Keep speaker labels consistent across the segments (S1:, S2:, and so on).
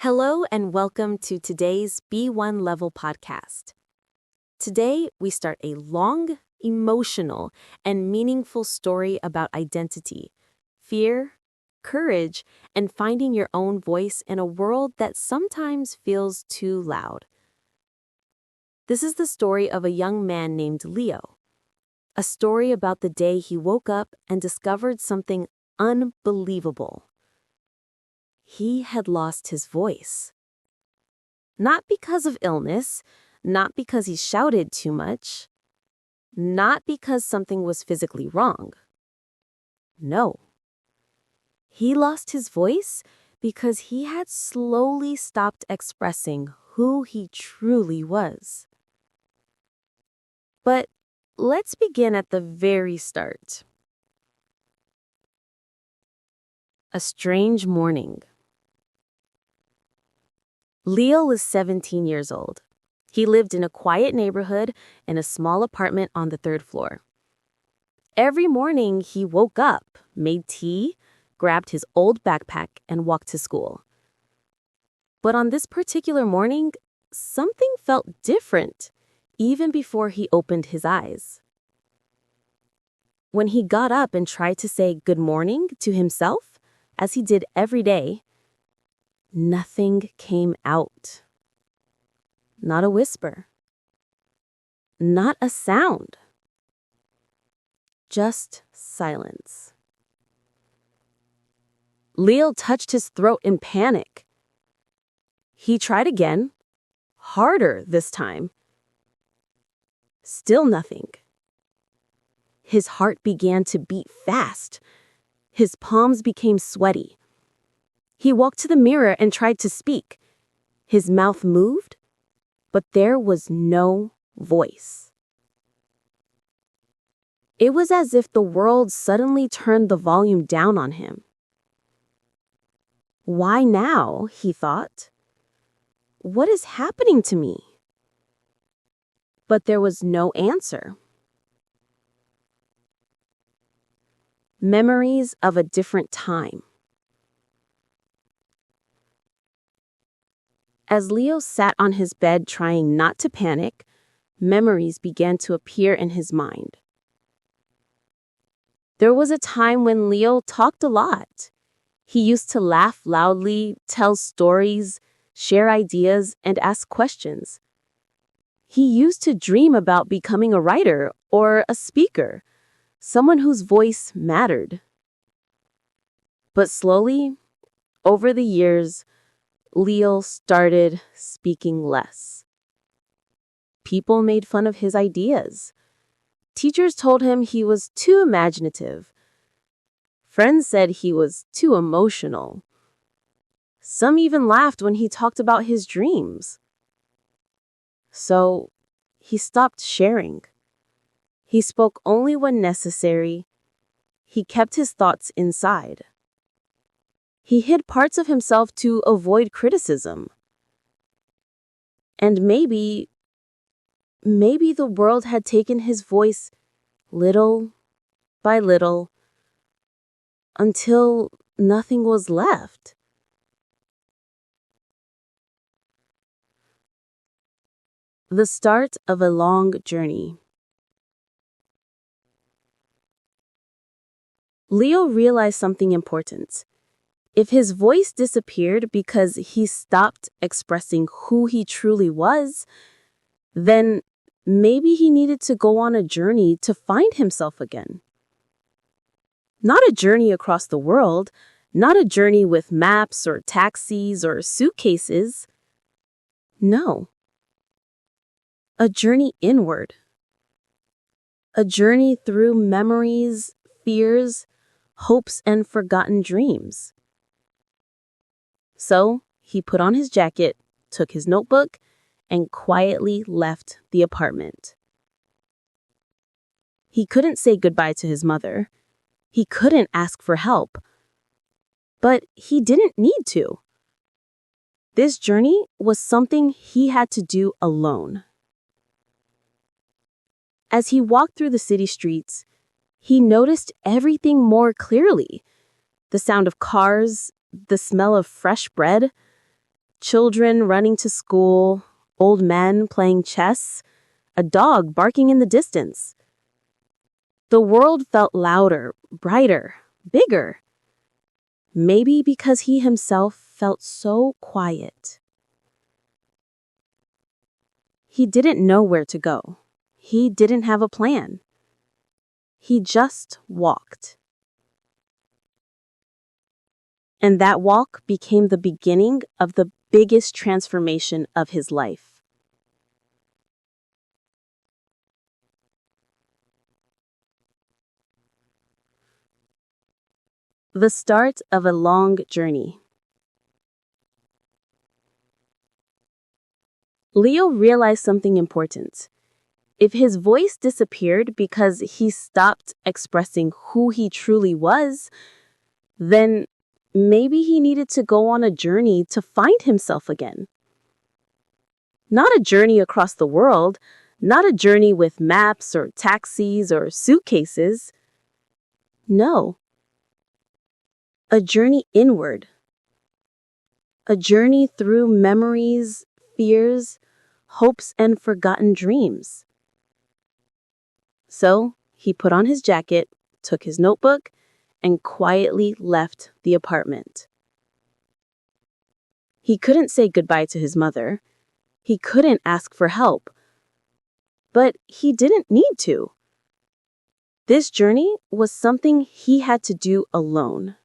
S1: Hello and welcome to today's B1 Level podcast. Today, we start a long, emotional, and meaningful story about identity, fear, courage, and finding your own voice in a world that sometimes feels too loud. This is the story of a young man named Leo, a story about the day he woke up and discovered something unbelievable. He had lost his voice. Not because of illness, not because he shouted too much, not because something was physically wrong. No. He lost his voice because he had slowly stopped expressing who he truly was. But let's begin at the very start. A strange morning. Leo was 17 years old. He lived in a quiet neighborhood in a small apartment on the third floor. Every morning, he woke up, made tea, grabbed his old backpack, and walked to school. But on this particular morning, something felt different, even before he opened his eyes. When he got up and tried to say good morning to himself, as he did every day, nothing came out. Not a whisper. Not a sound. Just silence. Leo touched his throat in panic. He tried again, harder this time. Still nothing. His heart began to beat fast. His palms became sweaty. He walked to the mirror and tried to speak. His mouth moved, but there was no voice. It was as if the world suddenly turned the volume down on him. Why now, he thought. What is happening to me? But there was no answer. Memories of a different time. As Leo sat on his bed trying not to panic, memories began to appear in his mind. There was a time when Leo talked a lot. He used to laugh loudly, tell stories, share ideas, and ask questions. He used to dream about becoming a writer or a speaker, someone whose voice mattered. But slowly, over the years, Leo started speaking less. People made fun of his ideas. Teachers told him he was too imaginative. Friends said he was too emotional. Some even laughed when he talked about his dreams. So, he stopped sharing. He spoke only when necessary. He kept his thoughts inside. He hid parts of himself to avoid criticism. And maybe the world had taken his voice little by little until nothing was left. The start of a long journey. Leo realized something important. If his voice disappeared because he stopped expressing who he truly was, then maybe he needed to go on a journey to find himself again. Not a journey across the world, not a journey with maps or taxis or suitcases. No. A journey inward. A journey through memories, fears, hopes, and forgotten dreams. So, he put on his jacket, took his notebook, and quietly left the apartment. He couldn't say goodbye to his mother. He couldn't ask for help. But he didn't need to. This journey was something he had to do alone. As he walked through the city streets, he noticed everything more clearly. The sound of cars, the smell of fresh bread, children running to school, old men playing chess, a dog barking in the distance. The world felt louder, brighter, bigger. Maybe because he himself felt so quiet. He didn't know where to go. He didn't have a plan. He just walked. And that walk became the beginning of the biggest transformation of his life. The start of a long journey. Leo realized something important. If his voice disappeared because he stopped expressing who he truly was, then maybe he needed to go on a journey to find himself again. Not a journey across the world, not a journey with maps or taxis or suitcases. No. A journey inward. A journey through memories, fears, hopes, and forgotten dreams. So he put on his jacket, took his notebook, and quietly left the apartment. He couldn't say goodbye to his mother. He couldn't ask for help. But he didn't need to. This journey was something he had to do alone.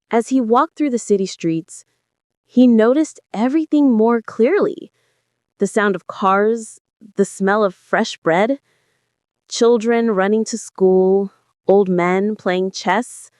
S1: As he walked through the city streets, he noticed everything more clearly. The sound of cars, the smell of fresh bread, children running to school, old men playing chess,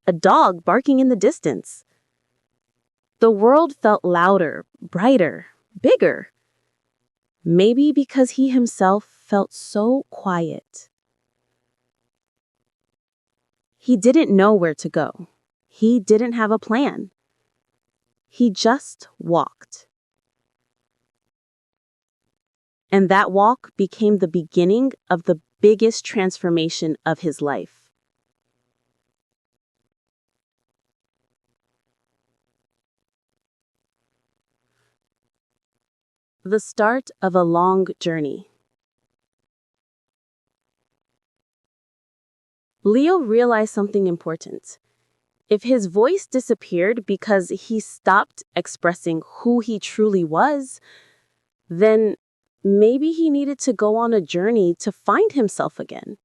S1: a dog barking in the distance. The world felt louder, brighter, bigger. Maybe because he himself felt so quiet. He didn't know where to go. He didn't have a plan. He just walked. And that walk became the beginning of the biggest transformation of his life. The start of a long journey. Leo realized something important. If his voice disappeared because he stopped expressing who he truly was, then maybe he needed to go on a journey to find himself again.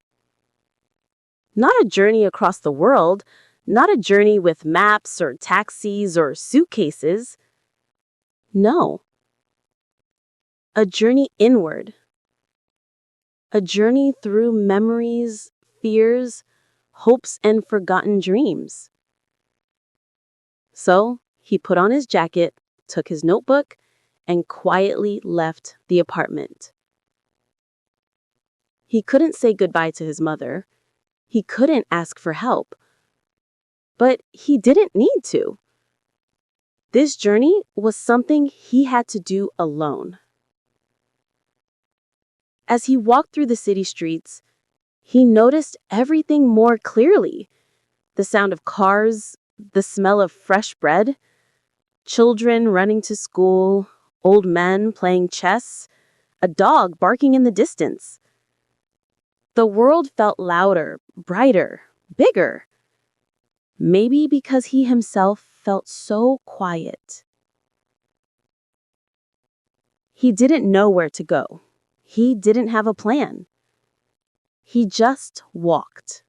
S1: Not a journey across the world, not a journey with maps or taxis or suitcases. No. A journey inward. A journey through memories, fears, hopes, and forgotten dreams. So he put on his jacket, took his notebook, and quietly left the apartment. He couldn't say goodbye to his mother. He couldn't ask for help. But he didn't need to. This journey was something he had to do alone. As he walked through the city streets, he noticed everything more clearly. The sound of cars, the smell of fresh bread, children running to school, old men playing chess, a dog barking in the distance. The world felt louder, brighter, bigger. Maybe because he himself felt so quiet. He didn't know where to go. He didn't have a plan. He just walked.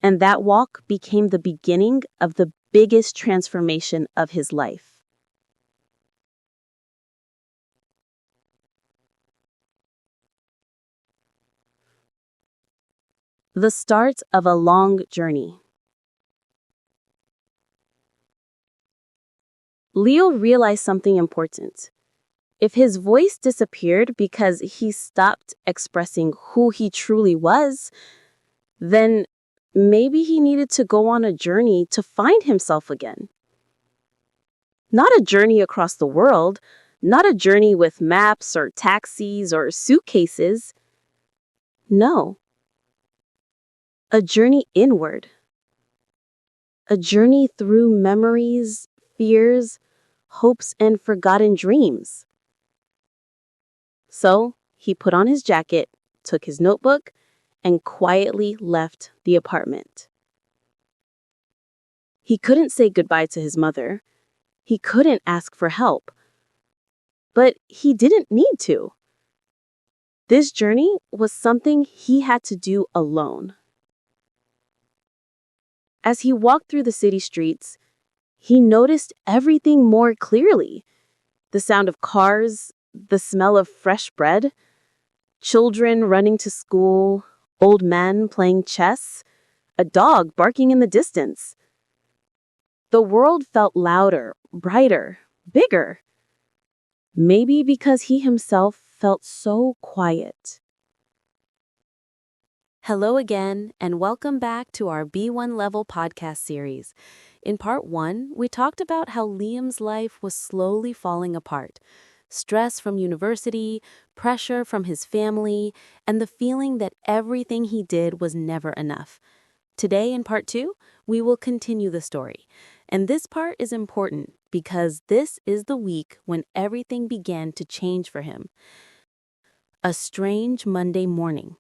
S1: And that walk became the beginning of the biggest transformation of his life. The start of a long journey. Leo realized something important. If his voice disappeared because he stopped expressing who he truly was, then maybe he needed to go on a journey to find himself again. Not a journey across the world, not a journey with maps or taxis or suitcases. No. A journey inward. a journey through memories, fears, hopes, and forgotten dreams. So he put on his jacket, took his notebook, and quietly left the apartment. He couldn't say goodbye to his mother. He couldn't ask for help. But he didn't need to. This journey was something he had to do alone. As he walked through the city streets, he noticed everything more clearly. The sound of cars, the smell of fresh bread, children running to school, old men playing chess, a dog barking in the distance. The world felt louder, brighter, bigger. Maybe because he himself felt so quiet. Hello again, and welcome back to our B1 Level podcast series. In part 1, we talked about how Liam's life was slowly falling apart. Stress from university, pressure from his family, and the feeling that everything he did was never enough. Today, in part 2, we will continue the story. And this part is important because this is the week when everything began to change for him. A strange Monday morning.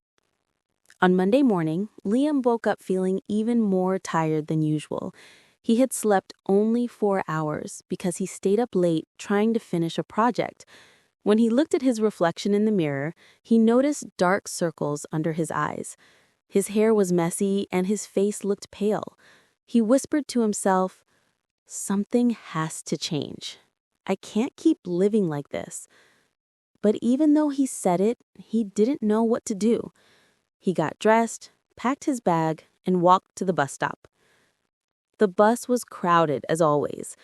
S1: On Monday morning, Liam woke up feeling even more tired than usual. He had slept only 4 hours because he stayed up late trying to finish a project. When he looked at his reflection in the mirror, he noticed dark circles under his eyes. His hair was messy and his face looked pale. He whispered to himself, "Something has to change. I can't keep living like this." But even though he said it, he didn't know what to do. He got dressed, packed his bag, and walked to the bus stop. The bus was crowded as always.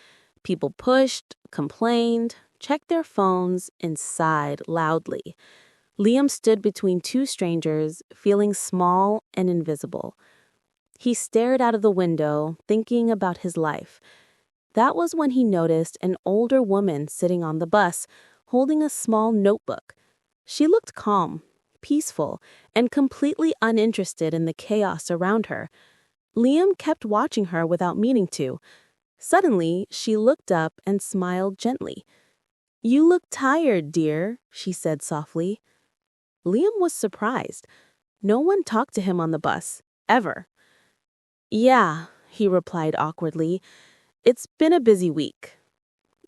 S1: People pushed, complained, checked their phones, and sighed loudly. Liam stood between two strangers, feeling small and invisible. He stared out of the window, thinking about his life. That was when he noticed an older woman sitting on the bus, holding a small notebook. She looked calm, peaceful, and completely uninterested in the chaos around her. Liam kept watching her without meaning to. Suddenly, she looked up and smiled gently. "You look tired, dear," she said softly. Liam was surprised. No one talked to him on the bus, ever. "Yeah," he replied awkwardly. "It's been a busy week."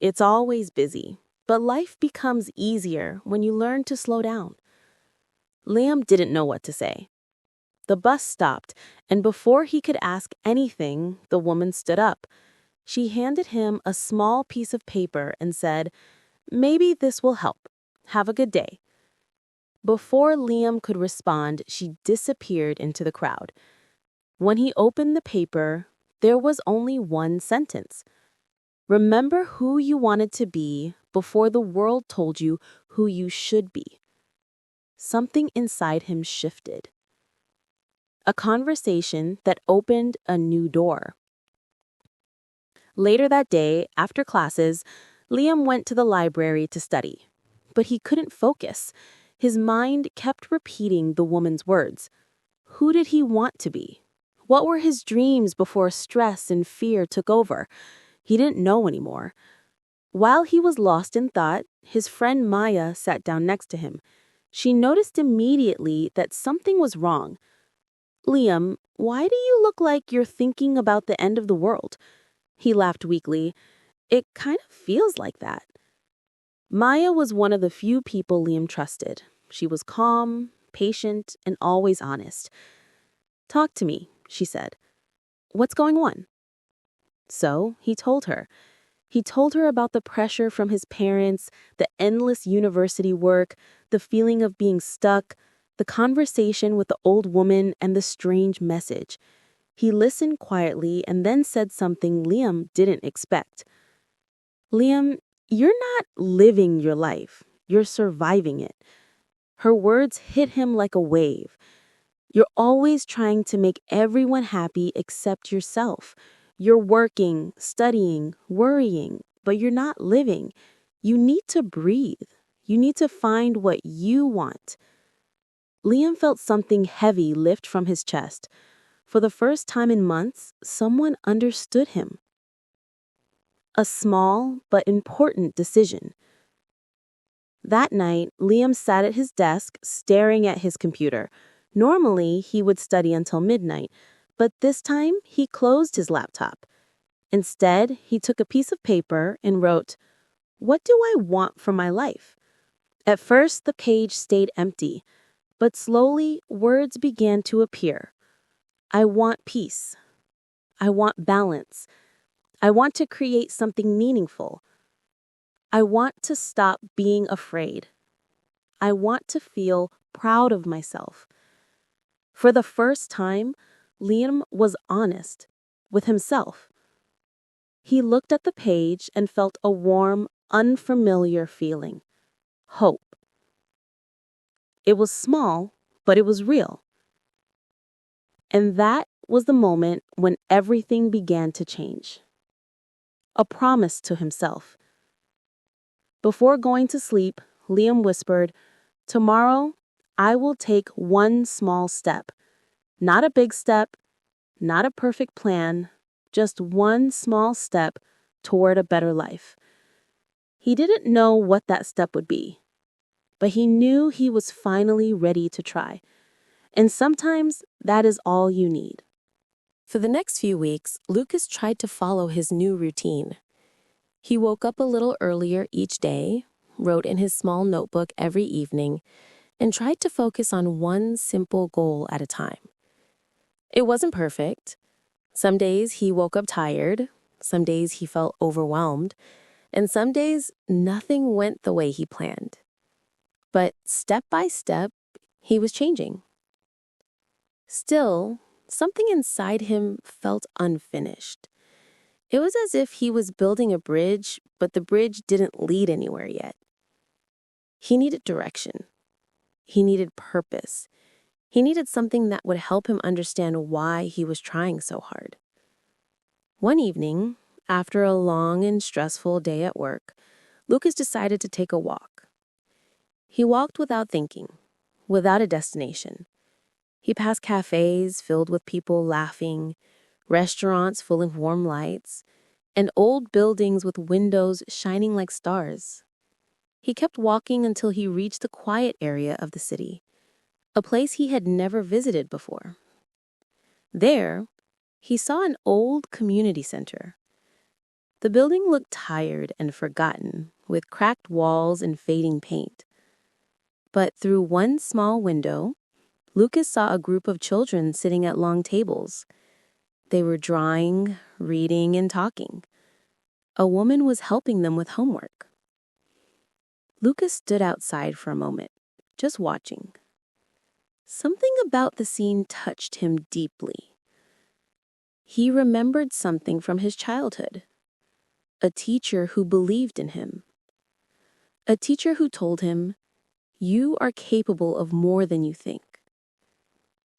S1: It's always busy, but life becomes easier when you learn to slow down. Liam didn't know what to say. The bus stopped, and before he could ask anything, the woman stood up. She handed him a small piece of paper and said, "Maybe this will help. Have a good day." Before Liam could respond, she disappeared into the crowd. When he opened the paper, there was only one sentence. "Remember who you wanted to be before the world told you who you should be." Something inside him shifted. A conversation that opened a new door. Later that day, after classes, Liam went to the library to study. But he couldn't focus. His mind kept repeating the woman's words. Who did he want to be? What were his dreams before stress and fear took over? He didn't know anymore. While he was lost in thought, his friend Maya sat down next to him. She noticed immediately that something was wrong. "Liam, why do you look like you're thinking about the end of the world?" He laughed weakly. "It kind of feels like that." Maya was one of the few people Liam trusted. She was calm, patient, and always honest. "Talk to me," she said. "What's going on?" So he told her. He told her about the pressure from his parents, the endless university work, the feeling of being stuck, the conversation with the old woman, and the strange message. He listened quietly and then said something Liam didn't expect. "Liam, you're not living your life. You're surviving it." Her words hit him like a wave. "You're always trying to make everyone happy except yourself. You're working, studying, worrying, but you're not living. You need to breathe. You need to find what you want." Liam felt something heavy lift from his chest. For the first time in months, someone understood him. A small but important decision. That night, Liam sat at his desk, staring at his computer. Normally, he would study until midnight, but this time he closed his laptop. Instead, he took a piece of paper and wrote, "What do I want from my life?" At first, the page stayed empty, but slowly words began to appear. I want peace. I want balance. I want to create something meaningful. I want to stop being afraid. I want to feel proud of myself. For the first time, Liam was honest with himself. He looked at the page and felt a warm, unfamiliar feeling. Hope. It was small, but it was real. And that was the moment when everything began to change. A promise to himself. Before going to sleep, Liam whispered, "Tomorrow, I will take one small step. Not a big step, not a perfect plan, just one small step toward a better life." He didn't know what that step would be, but he knew he was finally ready to try. And sometimes that is all you need. For the next few weeks, Lucas tried to follow his new routine. He woke up a little earlier each day, wrote in his small notebook every evening, and tried to focus on one simple goal at a time. It wasn't perfect. Some days he woke up tired, some days he felt overwhelmed, and some days nothing went the way he planned. But step by step, he was changing. Still, something inside him felt unfinished. It was as if he was building a bridge, but the bridge didn't lead anywhere yet. He needed direction. He needed purpose. He needed something that would help him understand why he was trying so hard. One evening, after a long and stressful day at work, Lucas decided to take a walk. He walked without thinking, without a destination. He passed cafes filled with people laughing, restaurants full of warm lights, and old buildings with windows shining like stars. He kept walking until he reached the quiet area of the city, a place he had never visited before. There, he saw an old community center. The building looked tired and forgotten, with cracked walls and fading paint. But through one small window, Lucas saw a group of children sitting at long tables. They were drawing, reading, and talking. A woman was helping them with homework. Lucas stood outside for a moment, just watching. Something about the scene touched him deeply. He remembered something from his childhood. A teacher who believed in him. A teacher who told him, "You are capable of more than you think."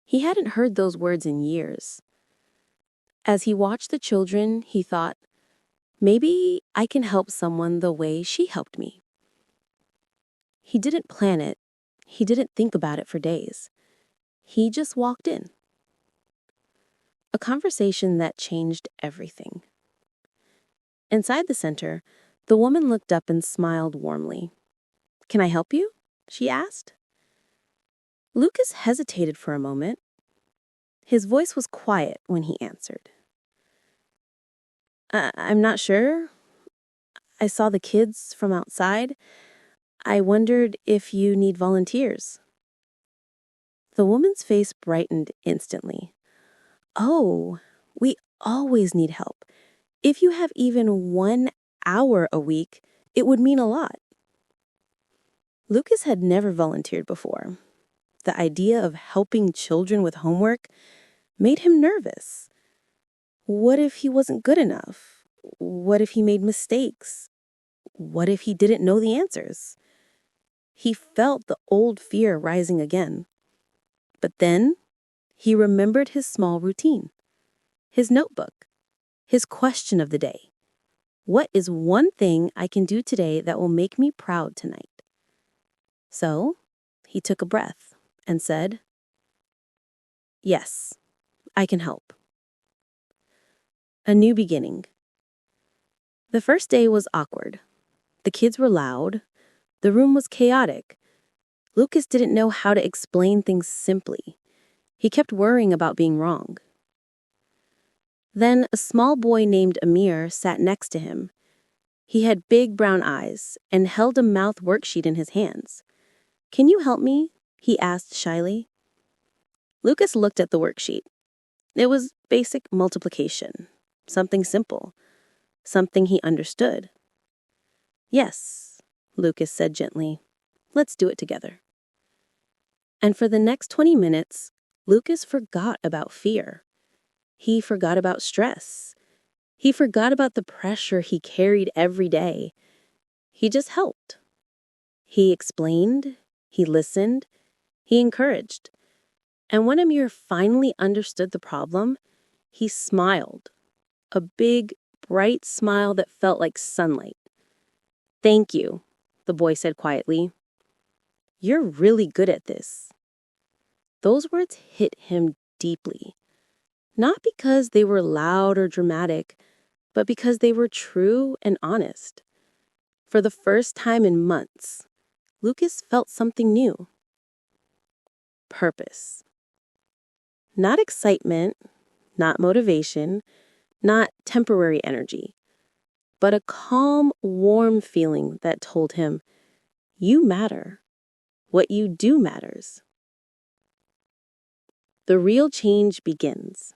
S1: He hadn't heard those words in years. As he watched the children, he thought, maybe I can help someone the way she helped me. He didn't plan it. He didn't think about it for days. He just walked in. A conversation that changed everything. Inside the center, the woman looked up and smiled warmly. "Can I help you?" she asked. Lucas hesitated for a moment. His voice was quiet when he answered. I'm not sure. I saw the kids from outside. I wondered if you need volunteers." The woman's face brightened instantly. "Oh, we always need help. If you have even 1 hour a week, it would mean a lot." Lucas had never volunteered before. The idea of helping children with homework made him nervous. What if he wasn't good enough? What if he made mistakes? What if he didn't know the answers? He felt the old fear rising again. But then he remembered his small routine, his notebook, his question of the day. What is one thing I can do today that will make me proud tonight? So he took a breath and said, "Yes, I can help. A new beginning. The first day was awkward. The kids were loud. The room was chaotic. Lucas didn't know how to explain things simply. He kept worrying about being wrong. Then a small boy named Amir sat next to him. He had big brown eyes and held a math worksheet in his hands. "Can you help me?" he asked shyly. Lucas looked at the worksheet. It was basic multiplication, something simple, something he understood. "Yes," Lucas said gently. "Let's do it together." And for the next 20 minutes, Lucas forgot about fear. He forgot about stress. He forgot about the pressure he carried every day. He just helped. He explained, he listened, he encouraged. And when Amir finally understood the problem, he smiled. A big, bright smile that felt like sunlight. "Thank you," the boy said quietly. "You're really good at this." Those words hit him deeply. Not because they were loud or dramatic, but because they were true and honest. For the first time in months, Lucas felt something new. Purpose. Not excitement, not motivation, not temporary energy, but a calm, warm feeling that told him, you matter. What you do matters. The real change begins.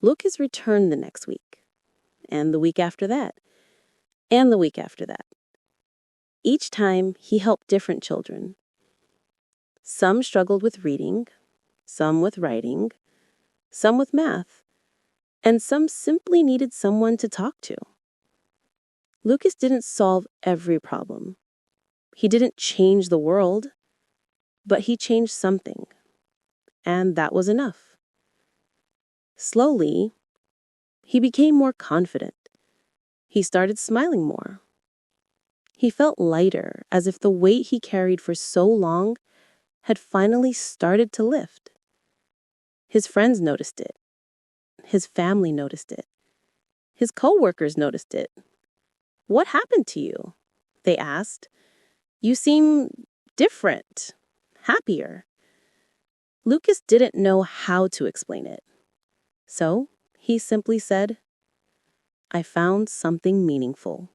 S1: Lucas returned the next week, and the week after that, and the week after that. Each time, he helped different children. Some struggled with reading, some with writing, some with math, and some simply needed someone to talk to. Lucas didn't solve every problem. He didn't change the world, but he changed something, and that was enough. Slowly, he became more confident. He started smiling more. He felt lighter, as if the weight he carried for so long had finally started to lift. His friends noticed it. His family noticed it. His coworkers noticed it. "What happened to you?" they asked. "You seem different, happier." Lucas didn't know how to explain it. So he simply said, "I found something meaningful."